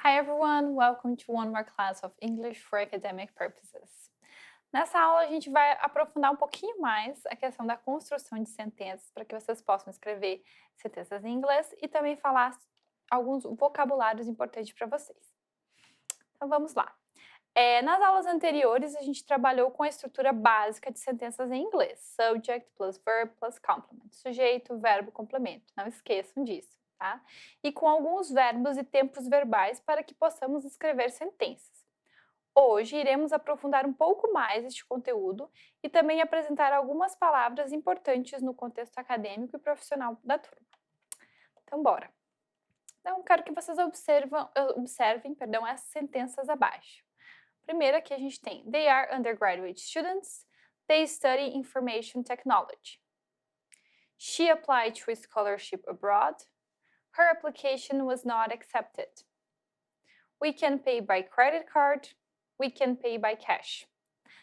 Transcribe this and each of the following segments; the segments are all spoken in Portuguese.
Hi everyone, welcome to one more class of English for academic purposes. Nessa aula a gente vai aprofundar um pouquinho mais a questão da construção de sentenças para que vocês possam escrever sentenças em inglês e também falar alguns vocabulários importantes para vocês. Então vamos lá. Nas aulas anteriores a gente trabalhou com a estrutura básica de sentenças em inglês: subject plus verb plus complement, sujeito, verbo, complemento. Não esqueçam disso. Tá? E com alguns verbos e tempos verbais para que possamos escrever sentenças. Hoje iremos aprofundar um pouco mais este conteúdo e também apresentar algumas palavras importantes no contexto acadêmico e profissional da turma. Então, bora! Então, quero que vocês observem essas sentenças abaixo. Primeiro, aqui a gente tem: They are undergraduate students. They study information technology. She applied to a scholarship abroad. Her application was not accepted. We can pay by credit card. We can pay by cash.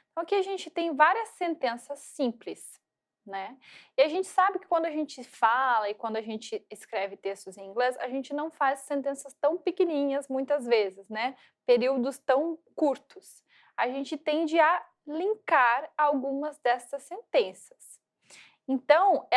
Então, aqui a gente tem várias sentenças simples, né? E a gente sabe que quando a gente fala e quando a gente escreve textos em inglês, a gente não faz sentenças tão pequenininhas muitas vezes, né? Períodos tão curtos. A gente tende a linkar algumas dessas sentenças. Então,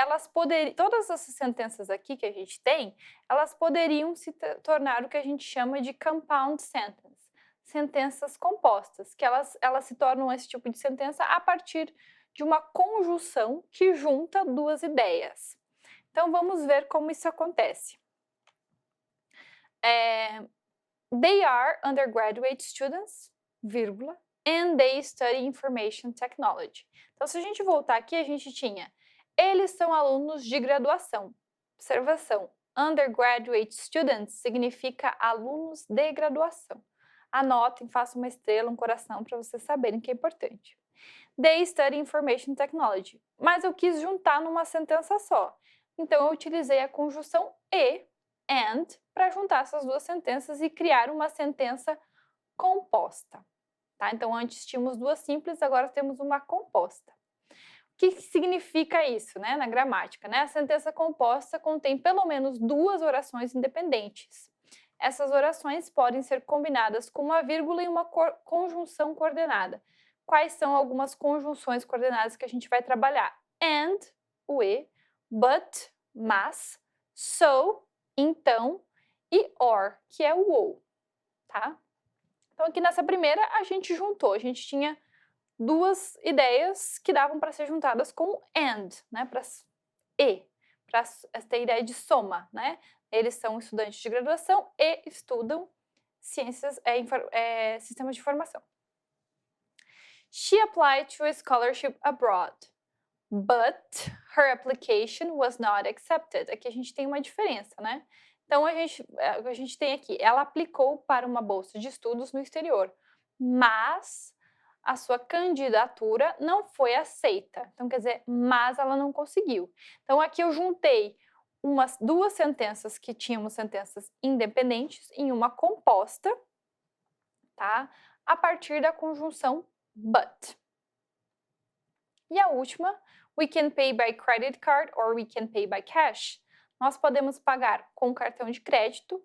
todas essas sentenças aqui que a gente tem, elas poderiam se tornar o que a gente chama de compound sentence, sentenças compostas, que elas se tornam esse tipo de sentença a partir de uma conjunção que junta duas ideias. Então, vamos ver como isso acontece. They are undergraduate students, vírgula, and they study information technology. Então, se a gente voltar aqui, a gente tinha: eles são alunos de graduação. Observação: undergraduate students significa alunos de graduação. Anotem, façam uma estrela, um coração para vocês saberem que é importante. They study information technology. Mas eu quis juntar numa sentença só. Então, eu utilizei a conjunção e, and, para juntar essas duas sentenças e criar uma sentença composta. Tá? Então, antes tínhamos duas simples, agora temos uma composta. O que significa isso, né, na gramática? Né? A sentença composta contém pelo menos duas orações independentes. Essas orações podem ser combinadas com uma vírgula e uma conjunção coordenada. Quais são algumas conjunções coordenadas que a gente vai trabalhar? And, o e, but, mas, so, então, e or, que é o ou, tá? Então, aqui nessa primeira, a gente juntou, a gente tinha duas ideias que davam para ser juntadas com and, né, para ter ideia de soma, né? Eles são estudantes de graduação e estudam ciências, sistemas de informação. She applied to a scholarship abroad, but her application was not accepted. Aqui a gente tem uma diferença, né? Então, a gente tem aqui: ela aplicou para uma bolsa de estudos no exterior, mas a sua candidatura não foi aceita. Então, quer dizer, mas ela não conseguiu. Então, aqui eu juntei duas sentenças que tínhamos sentenças independentes em uma composta, tá? A partir da conjunção but. E a última: we can pay by credit card or we can pay by cash. Nós podemos pagar com cartão de crédito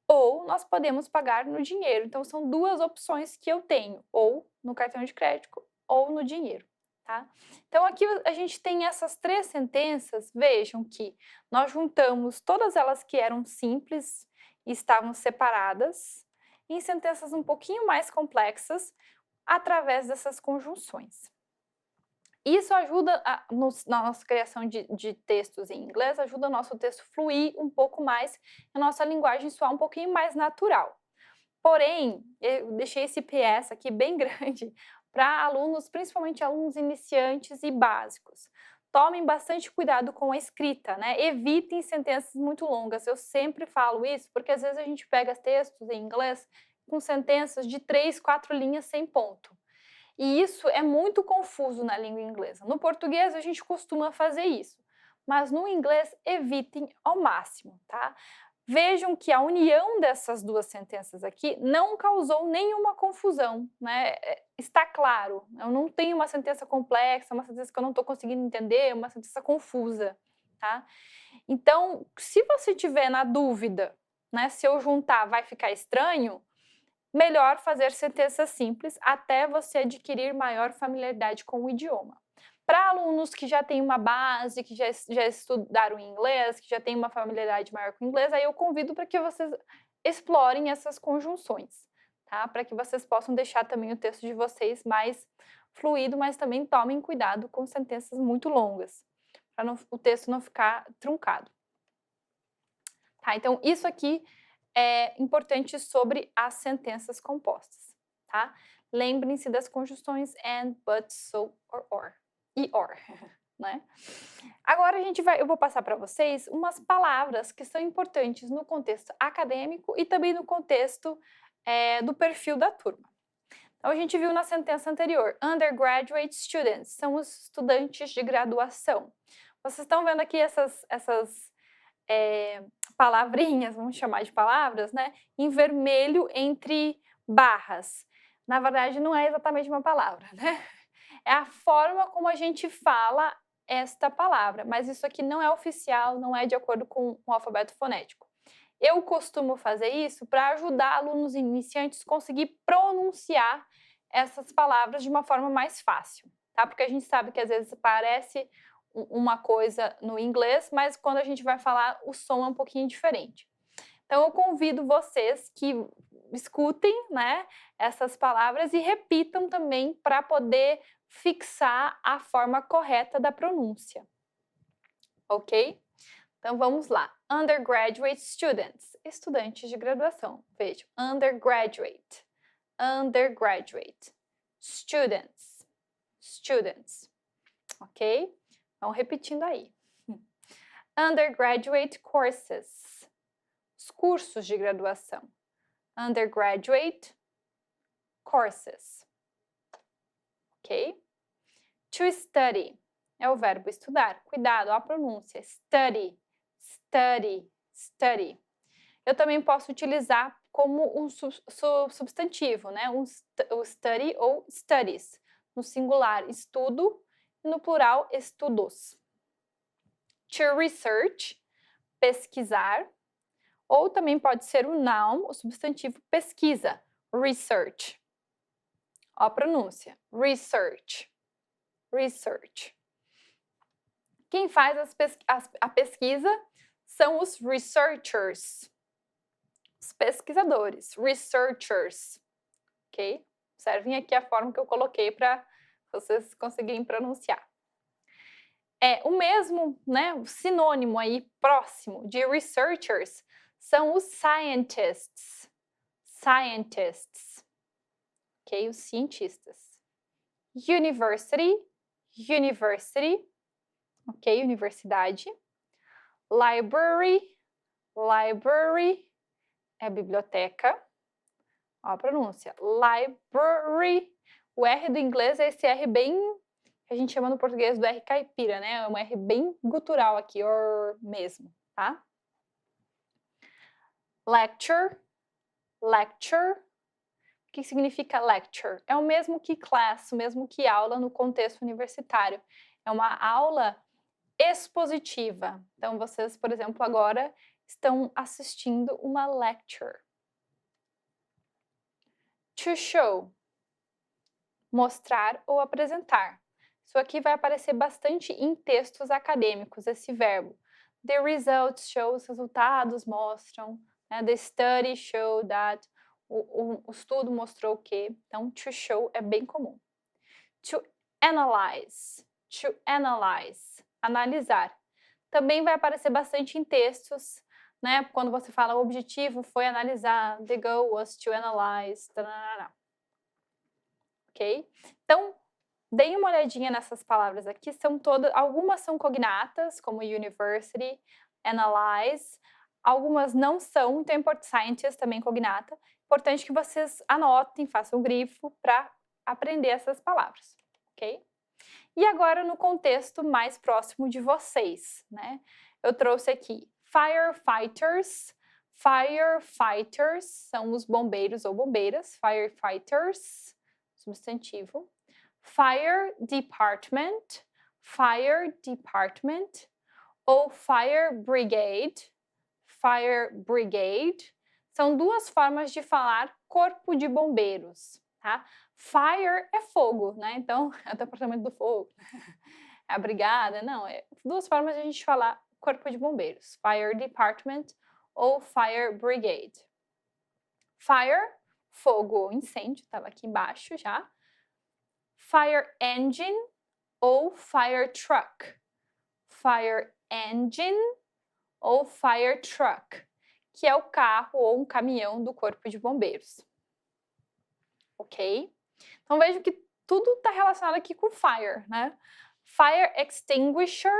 ou nós podemos pagar no dinheiro. Então, são duas opções que eu tenho: ou no cartão de crédito ou no dinheiro, tá? Então, aqui a gente tem essas três sentenças. Vejam que nós juntamos todas elas que eram simples e estavam separadas em sentenças um pouquinho mais complexas através dessas conjunções. Isso ajuda na nossa criação de textos em inglês, ajuda o nosso texto fluir um pouco mais, a nossa linguagem soar um pouquinho mais natural. Porém, eu deixei esse PS aqui bem grande para alunos, principalmente alunos iniciantes e básicos. Tomem bastante cuidado com a escrita, né? Evitem sentenças muito longas. Eu sempre falo isso porque às vezes a gente pega textos em inglês com sentenças de 3, 4 linhas sem ponto. E isso é muito confuso na língua inglesa. No português a gente costuma fazer isso, mas no inglês evitem ao máximo, tá? Vejam que a união dessas duas sentenças aqui não causou nenhuma confusão, né? Está claro, eu não tenho uma sentença complexa, uma sentença que eu não estou conseguindo entender, uma sentença confusa, tá? Então, se você tiver na dúvida né? Se eu juntar vai ficar estranho, melhor fazer sentenças simples até você adquirir maior familiaridade com o idioma. Para alunos que já têm uma base, que já estudaram inglês, que já têm uma familiaridade maior com o inglês, aí eu convido para que vocês explorem essas conjunções, tá? Para que vocês possam deixar também o texto de vocês mais fluido, mas também tomem cuidado com sentenças muito longas, para o texto não ficar truncado. Tá? Então, isso aqui é importante sobre as sentenças compostas, tá? Lembrem-se das conjunções and, but, so, or. E or, né? Agora eu vou passar para vocês umas palavras que são importantes no contexto acadêmico e também no contexto do perfil da turma. Então, a gente viu na sentença anterior, undergraduate students, são os estudantes de graduação. Vocês estão vendo aqui essas palavrinhas, vamos chamar de palavras, né? Em vermelho entre barras. Na verdade, não é exatamente uma palavra, né? É a forma como a gente fala esta palavra, mas isso aqui não é oficial, não é de acordo com o alfabeto fonético. Eu costumo fazer isso para ajudar alunos iniciantes a conseguir pronunciar essas palavras de uma forma mais fácil, tá? Porque a gente sabe que às vezes parece uma coisa no inglês, mas quando a gente vai falar, o som é um pouquinho diferente. Então, eu convido vocês que escutem, né, essas palavras e repitam também para poder fixar a forma correta da pronúncia. Ok? Então, vamos lá. Undergraduate students, estudantes de graduação. Vejam, undergraduate, undergraduate. Students, students. Ok? Então, repetindo aí. Undergraduate courses, os cursos de graduação. Undergraduate courses. Ok? To study é o verbo estudar. Cuidado, a pronúncia. Study, study, study. Eu também posso utilizar como um substantivo, né? O study ou studies. No singular, estudo. E no plural, estudos. To research, pesquisar. Ou também pode ser o noun, o substantivo pesquisa. Research. Ó a pronúncia. Research. Research. Quem faz a pesquisa são os researchers. Os pesquisadores. Researchers. Ok? Observem aqui a forma que eu coloquei para vocês conseguirem pronunciar. O mesmo, né, o sinônimo aí próximo de researchers são os scientists. Scientists. Ok? Os cientistas. University. University. Ok? Universidade. Library. Library. É biblioteca. Ó a pronúncia. Library. O R do inglês é esse R bem, que a gente chama no português do R caipira, né? É um R bem gutural aqui, or mesmo, tá? Lecture. Lecture. O que significa lecture? É o mesmo que class, o mesmo que aula no contexto universitário. É uma aula expositiva. Então, vocês, por exemplo, agora estão assistindo uma lecture. To show. Mostrar ou apresentar. Isso aqui vai aparecer bastante em textos acadêmicos, esse verbo. The results show, os resultados mostram. Né? The study showed that. O estudo mostrou que. Então, to show é bem comum. To analyze. To analyze. Analisar. Também vai aparecer bastante em textos, né? Quando você fala o objetivo foi analisar. The goal was to analyze. Tarará. Ok? Então, deem uma olhadinha nessas palavras aqui. Algumas são cognatas, como university, analyze. Algumas não são, então scientist também cognata. Importante que vocês anotem, façam um grifo para aprender essas palavras, ok? E agora no contexto mais próximo de vocês, né? Eu trouxe aqui firefighters. Firefighters são os bombeiros ou bombeiras. Firefighters, substantivo. Fire department. Fire department. Ou fire brigade. fire brigade são duas formas de falar corpo de bombeiros, tá? Fire é fogo, né? Então, é o departamento do fogo, é a brigada, não, é duas formas de a gente falar corpo de bombeiros, fire department ou fire brigade. Fire, fogo ou incêndio, estava aqui embaixo já. Fire engine ou fire truck. Fire engine ou fire truck, que é o carro ou um caminhão do corpo de bombeiros. Ok? Então vejo que tudo está relacionado aqui com fire, né? Fire extinguisher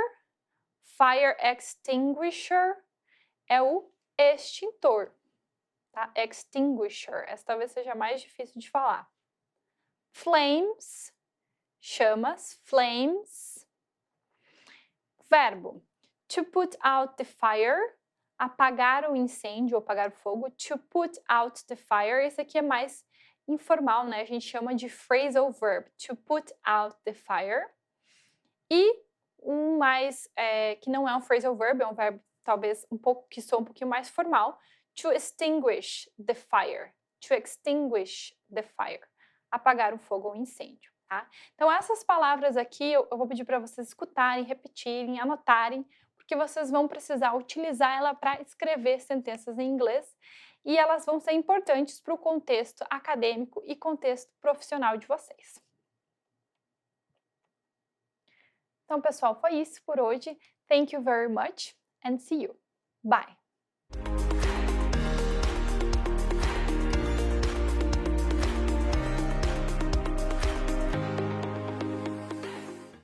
é o extintor, tá? Extinguisher, essa talvez seja mais difícil de falar. Flames, chamas, flames. Verbo, to put out the fire, apagar o incêndio ou apagar o fogo. To put out the fire, esse aqui é mais informal, né? A gente chama de phrasal verb, to put out the fire. E um mais, que não é um phrasal verb, é um verbo talvez que soa um pouquinho mais formal, to extinguish the fire. To extinguish the fire. Apagar o fogo ou incêndio, tá? Então essas palavras aqui eu vou pedir para vocês escutarem, repetirem, anotarem, porque vocês vão precisar utilizar ela para escrever sentenças em inglês e elas vão ser importantes para o contexto acadêmico e contexto profissional de vocês. Então, pessoal, foi isso por hoje. Thank you very much and see you. Bye!